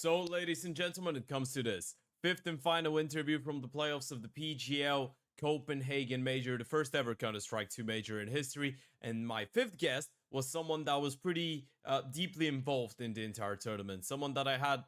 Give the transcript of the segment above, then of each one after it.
So, ladies and gentlemen, it comes to this. Fifth and final interview from the playoffs of the PGL Copenhagen Major, the first ever Counter-Strike 2 Major in history. And my fifth guest was someone that was pretty deeply involved in the entire tournament. Someone that I had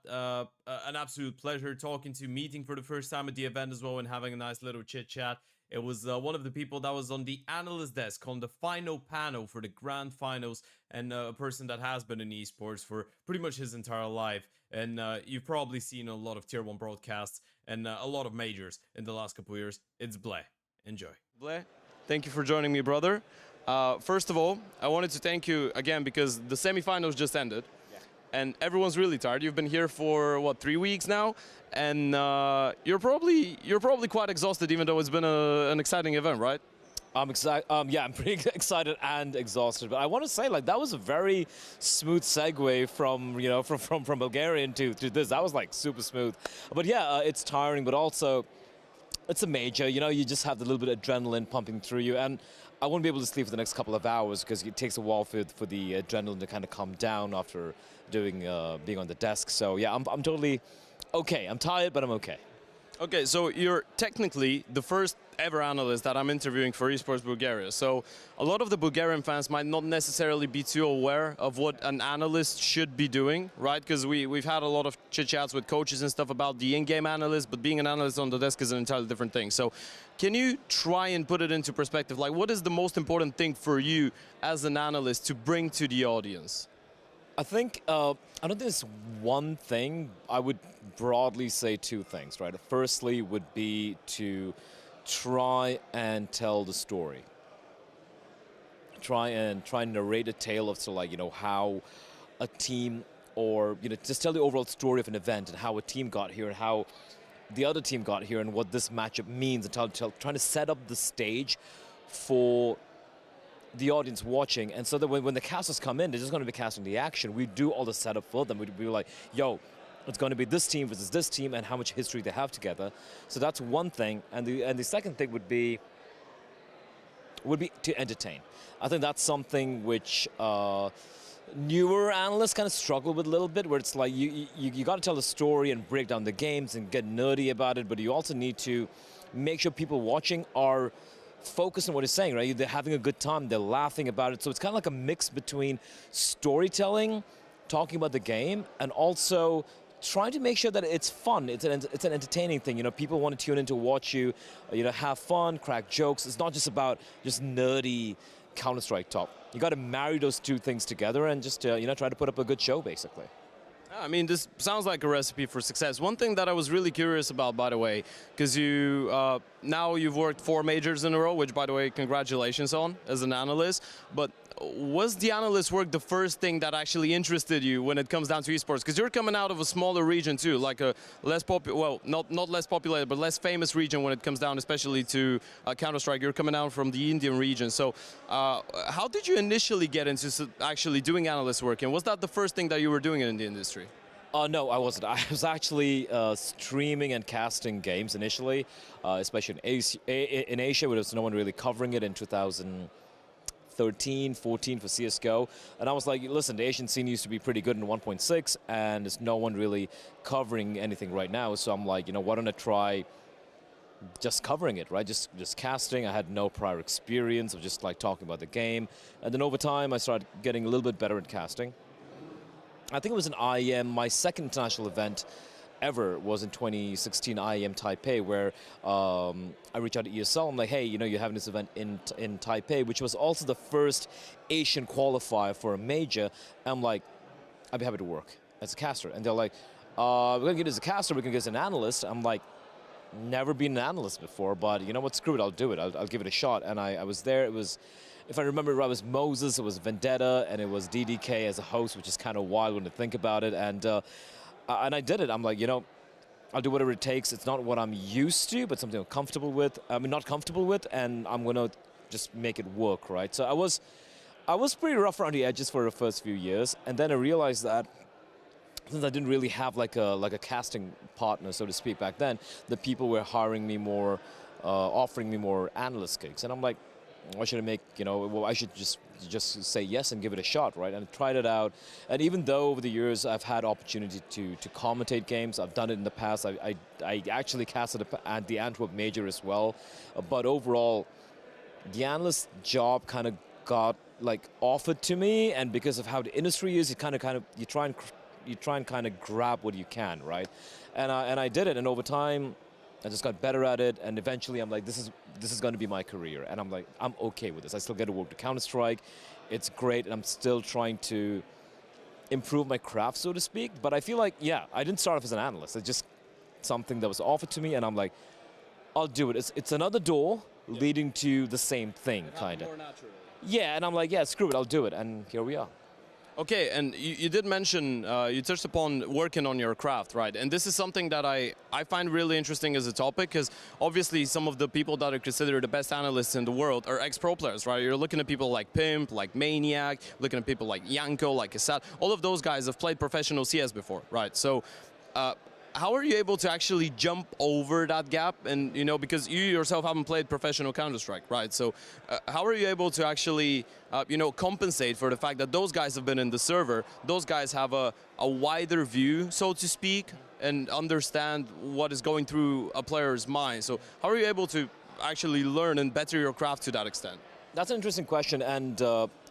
an absolute pleasure talking to, meeting for the first time at the event as well, and having a nice little chit-chat. It was one of the people that was on the analyst desk on the final panel for the grand finals, and a person that has been in esports for pretty much his entire life. And you've probably seen a lot of tier 1 broadcasts and a lot of majors in the last couple of years. It's Bleh. Enjoy. Bleh, thank you for joining me, brother. First of all, I wanted to thank you again because the semifinals just ended. And everyone's really tired. You've been here for what, 3 weeks now, and you're probably quite exhausted, even though it's been an exciting event, right? I'm excited. Yeah, I'm pretty excited and exhausted. But I want to say, like, that was a very smooth segue from from Bulgarian to this. That was like super smooth. But yeah, it's tiring, but also it's a major. You know, you just have the little bit of adrenaline pumping through you, and I won't be able to sleep for the next couple of hours because it takes a while for the adrenaline to kind of calm down after doing being on the desk. So yeah, I'm totally okay. I'm tired, but I'm okay. Okay, so you're technically the first ever analyst that I'm interviewing for Esports Bulgaria. So a lot of the Bulgarian fans might not necessarily be too aware of what an analyst should be doing, right? Because we've had a lot of chit-chats with coaches and stuff about the in-game analyst, but being an analyst on the desk is an entirely different thing. So can you try and put it into perspective? Like, what is the most important thing for you as an analyst to bring to the audience? I think, I don't think it's one thing. I would broadly say two things, right? Firstly would be to try and tell the story. Try and narrate a tale of, sort of like, you know, how a team, or, you know, just tell the overall story of an event and how a team got here and how the other team got here and what this matchup means, and trying to set up the stage for the audience watching, and so that when the casters come in, they're just going to be casting the action. We do all the setup for them. We'd be like, yo, it's going to be this team versus this team and how much history they have together. So that's one thing. And the second thing would be to entertain. I think that's something which newer analysts kind of struggle with a little bit, where it's like you got to tell the story and break down the games and get nerdy about it, but you also need to make sure people watching are focus on what he's saying, right? They're having a good time, they're laughing about it. So it's kind of like a mix between storytelling, talking about the game, and also trying to make sure that it's fun. It's an entertaining thing. You know, people want to tune in to watch you, you know, have fun, crack jokes. It's not just about just nerdy Counter-Strike talk. You got to marry those two things together and just you know, try to put up a good show, basically. I mean, this sounds like a recipe for success. One thing that I was really curious about, by the way, because you now you've worked 4 majors in a row, which, by the way, congratulations on as an analyst. But was the analyst work the first thing that actually interested you when it comes down to esports? Because you're coming out of a smaller region too, like a less well, not less populated, but less famous region when it comes down, especially to Counter-Strike. You're coming out from the Indian region. So how did you initially get into actually doing analyst work? And was that the first thing that you were doing in the industry? No, I wasn't. I was actually streaming and casting games initially, especially in Asia, where there was no one really covering it in 2013, 14 for CSGO. And I was like, listen, the Asian scene used to be pretty good in 1.6, and there's no one really covering anything right now. So I'm like, you know, why don't I try just covering it, right? Just casting. I had no prior experience of just like talking about the game. And then over time, I started getting a little bit better at casting. I think it was an IEM. My second international event ever was in 2016 IEM Taipei, where I reached out to ESL. I'm like, hey, you know, you're having this event in Taipei, which was also the first Asian qualifier for a major. I'm like, I'd be happy to work as a caster. And they're like, we're going to get as a caster, we're going to get as an analyst. I'm like, never been an analyst before, but you know what, screw it, I'll do it. I'll give it a shot. And I was there. It was, if I remember right, it was Moses, it was Vendetta, and it was DDK as a host, which is kind of wild when you think about it. And I did it. I'm like, you know, I'll do whatever it takes. It's not what I'm used to, but something I'm comfortable with. I mean, not comfortable with, and I'm going to just make it work, right? So I was pretty rough around the edges for the first few years, and then I realized that since I didn't really have like a casting partner, so to speak, back then, the people were hiring me more, offering me more analyst gigs, and I'm like, why should I make, well, I should just say yes and give it a shot, right? And tried it out. And even though over the years I've had opportunity to commentate games, I've done it in the past. I actually casted at the Antwerp Major as well. But overall, the analyst job kind of got like offered to me, and because of how the industry is, you try and kind of grab what you can, right? And I did it, and over time, I just got better at it, and eventually I'm like, this is going to be my career, and I'm like, I'm okay with this. I still get to work to Counter-Strike. It's great, and I'm still trying to improve my craft, so to speak. But I feel like, yeah, I didn't start off as an analyst. It's just something that was offered to me, and I'm like, I'll do it. It's another door leading to the same thing, kind of. Yeah, and I'm like, yeah, screw it, I'll do it, and here we are. Okay, and you did mention, you touched upon working on your craft, right? And this is something that I find really interesting as a topic, because obviously some of the people that are considered the best analysts in the world are ex-pro players, right? You're looking at people like Pimp, like Maniac, looking at people like Yanko, like Assad. All of those guys have played professional CS before, right? So how are you able to actually jump over that gap? And, because you yourself haven't played professional Counter-Strike, right? So how are you able to actually, compensate for the fact that those guys have been in the server, those guys have a wider view, so to speak, and understand what is going through a player's mind? So how are you able to actually learn and better your craft to that extent? That's an interesting question, and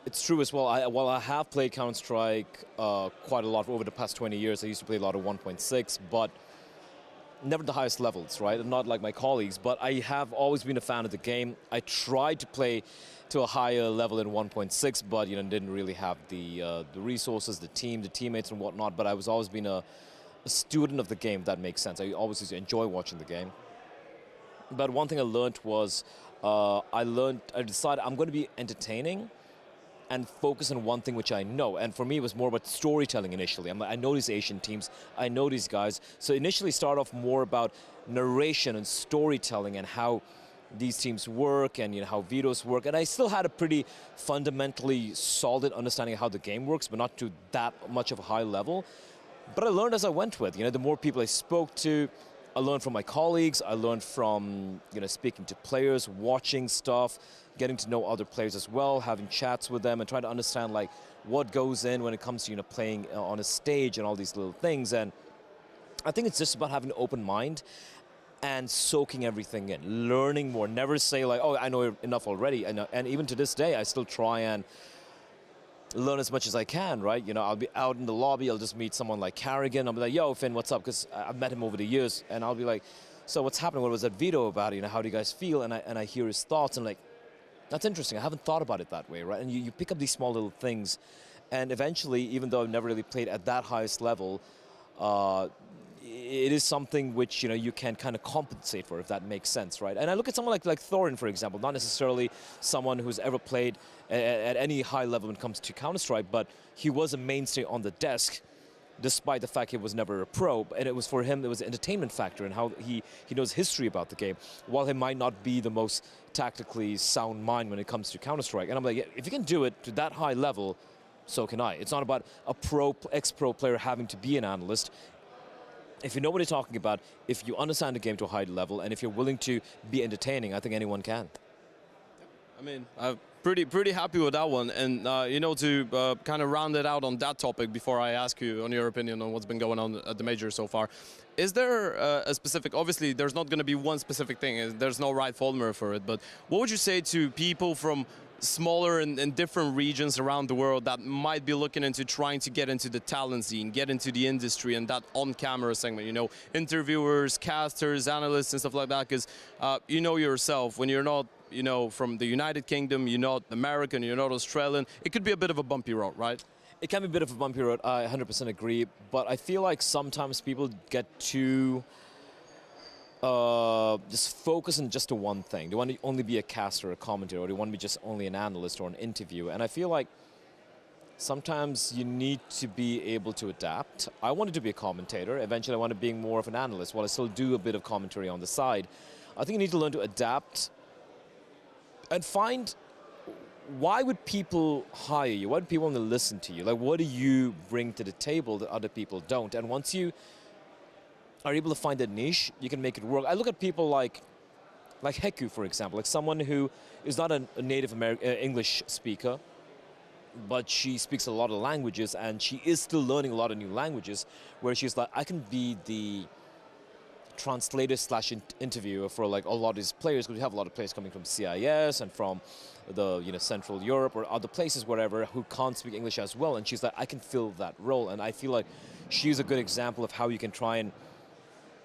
it's true as well. While I have played Counter-Strike quite a lot over the past 20 years, I used to play a lot of 1.6, but never the highest levels, right? Not like my colleagues, but I have always been a fan of the game. I tried to play to a higher level in 1.6, but didn't really have the resources, the teammates and whatnot, but I was always been a student of the game, if that makes sense. I always used to enjoy watching the game. But one thing I learned was, I decided I'm going to be entertaining and focus on one thing which I know. And for me, it was more about storytelling initially. I know these Asian teams, I know these guys. So initially start off more about narration and storytelling and how these teams work and how vetoes work. And I still had a pretty fundamentally solid understanding of how the game works, but not to that much of a high level. But I learned as I went with. The more people I spoke to, I learned from my colleagues, I learned from speaking to players, watching stuff, getting to know other players as well, having chats with them and trying to understand like what goes in when it comes to playing on a stage and all these little things. And I think it's just about having an open mind and soaking everything in, learning more. Never say like, oh, I know enough already. And even to this day, I still try and learn as much as I can, right? I'll be out in the lobby, I'll just meet someone like Carrigan, I'll be like, yo, Finn, what's up? Because I've met him over the years, and I'll be like, so what's happening? What was that veto about? How do you guys feel? And I hear his thoughts, and like, that's interesting. I haven't thought about it that way, right? And you pick up these small little things, and eventually, even though I've never really played at that highest level, it is something which you can kind of compensate for, if that makes sense, right? And I look at someone like Thorin, for example, not necessarily someone who's ever played at any high level when it comes to Counter-Strike, but he was a mainstay on the desk, despite the fact he was never a pro. And it was for him, there was an entertainment factor and how he knows history about the game, while he might not be the most tactically sound mind when it comes to Counter-Strike. And I'm like, if you can do it to that high level, so can I. It's not about a ex-pro player having to be an analyst. If you know what you're talking about, if you understand the game to a high level, and if you're willing to be entertaining, I think anyone can. I mean, I'm pretty happy with that one. And, to kind of round it out on that topic before I ask you on your opinion on what's been going on at the Major so far, is there a specific, obviously there's not going to be one specific thing, there's no right formula for it, but what would you say to people from smaller and different regions around the world that might be looking into trying to get into the talent scene, get into the industry and that on-camera segment, interviewers, casters, analysts and stuff like that? Because yourself, when you're not from the United Kingdom, you're not American, you're not Australian, it could be a bit of a bumpy road, right? It can be a bit of a bumpy road, I 100% agree, but I feel like sometimes people get too just focus on just one thing. They want to only be a caster or a commentator, or they want to be just only an analyst or an interview. And I feel like sometimes you need to be able to adapt. I wanted to be a commentator. Eventually I wanted to be more of an analyst, while I still do a bit of commentary on the side. I think you need to learn to adapt and find, why would people hire you? Why would people want to listen to you? Like, what do you bring to the table that other people don't? And once you are able to find that niche, you can make it work. I look at people like like Heku, for example, like someone who is not a native English speaker, but she speaks a lot of languages, and she is still learning a lot of new languages, where she's like, I can be the translator slash interviewer for like a lot of these players, because we have a lot of players coming from CIS and from the Central Europe or other places, wherever, who can't speak English as well, and she's like, I can fill that role. And I feel like she's a good example of how you can try and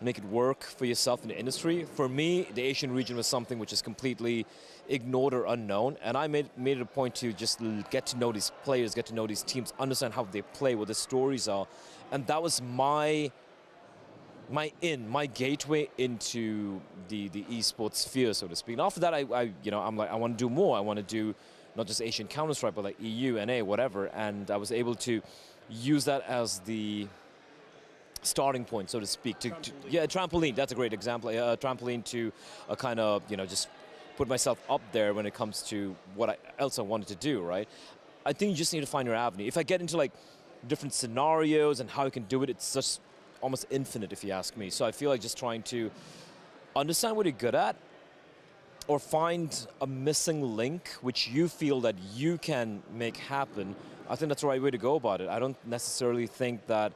make it work for yourself in the industry. For me, the Asian region was something which is completely ignored or unknown, and I made it a point to just get to know these players, get to know these teams, understand how they play, what the stories are, and that was my gateway into the esports sphere, so to speak. And after that, I'm like, I want to do more. I want to do not just Asian Counter-Strike, but like EU, NA, whatever. And I was able to use that as the starting point, so to speak. Trampoline. That's a great example. Trampoline to a kind of, just put myself up there when it comes to what else I wanted to do, right? I think you just need to find your avenue. If I get into like different scenarios and how you can do it, it's just almost infinite, if you ask me. So I feel like just trying to understand what you're good at, or find a missing link which you feel that you can make happen. I think that's the right way to go about it. I don't necessarily think that,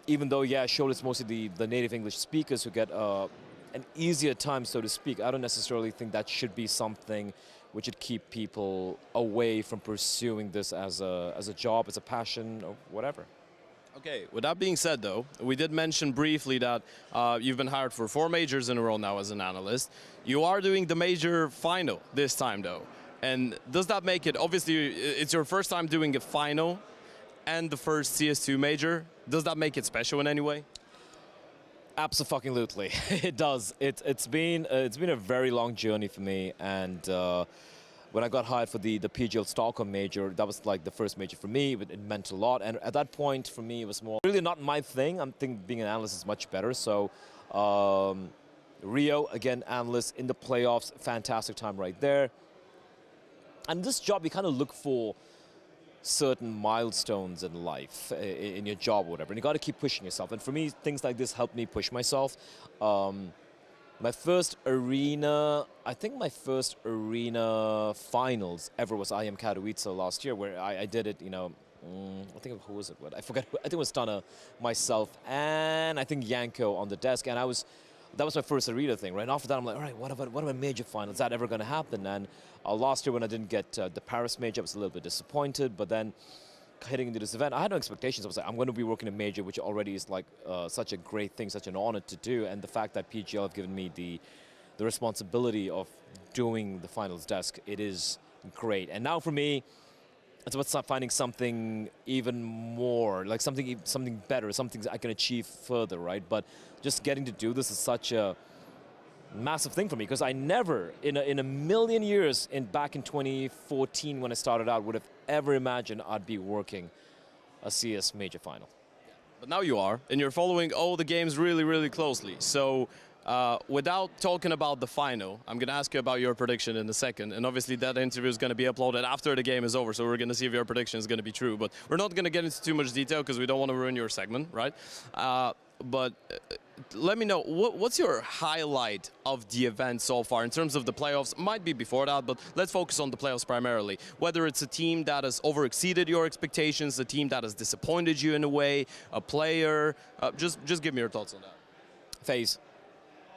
even though, yeah, sure, it's mostly the native English speakers who get an easier time, so to speak, I don't necessarily think that should be something which would keep people away from pursuing this as a job, as a passion, or whatever. Okay, with that being said, though, we did mention briefly that you've been hired for 4 majors in a row now as an analyst. You are doing the major final this time, though. And does that make it, obviously, it's your first time doing a final and the first CS2 major. Does that make it special in any way? Absolutely, it does. It's been a very long journey for me, and when I got hired for the PGL Stockholm Major, that was like the first major for me. It meant a lot, and at that point for me it was more really not my thing. I'm thinking being an analyst is much better. So Rio, again, analyst in the playoffs, fantastic time right there. And this job, you kind of look for certain milestones in life, in your job or whatever, and you got to keep pushing yourself. And for me, things like this help me push myself. My first arena, I think my first arena finals ever was IM Katowice last year, where I did it, I think, who was it? I forget. I think it was Stunner, myself, and I think Yanko on the desk. And that was my first arena thing, right? And after that, I'm like, all right, what about major finals? Is that ever going to happen? And last year when I didn't get the Paris major, I was a little bit disappointed. But then heading into this event, I had no expectations. I was like, I'm going to be working a major, which already is like such a great thing, such an honor to do. And the fact that PGL have given me the responsibility of doing the finals desk, it is great. And now for me, it's about finding something even more, like something better, something I can achieve further, right? But just getting to do this is such a massive thing for me, because I never, in a million years, back in 2014 when I started out, would have ever imagined I'd be working a CS major final. But now you are, and you're following all the games really, really closely. So without talking about the final, I'm going to ask you about your prediction in a second. And obviously that interview is going to be uploaded after the game is over, so we're going to see if your prediction is going to be true. But we're not going to get into too much detail because we don't want to ruin your segment, right? But let me know, what's your highlight of the event so far in terms of the playoffs? Might be before that, but let's focus on the playoffs primarily. Whether it's a team that has overexceeded your expectations, a team that has disappointed you in a way, a player, just give me your thoughts on that. FaZe.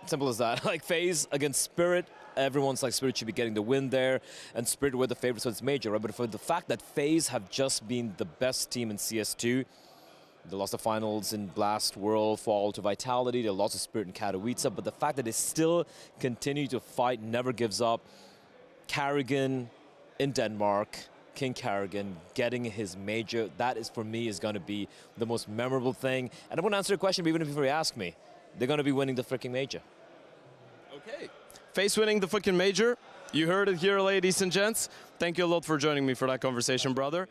Simple as that. Like FaZe against Spirit, everyone's like Spirit should be getting the win there, and Spirit were the favorites, so it's major, right? But for the fact that FaZe have just been the best team in CS2, they lost the finals in Blast World, fall to Vitality, they lost to Spirit in Katowice, but the fact that they still continue to fight, never gives up. Carrigan in Denmark, King Carrigan getting his major, that is for me is going to be the most memorable thing. And I won't answer your question, but even if you ask me, they're going to be winning the freaking major. Okay. FaZe winning the freaking major. You heard it here, ladies and gents. Thank you a lot for joining me for that conversation, brother.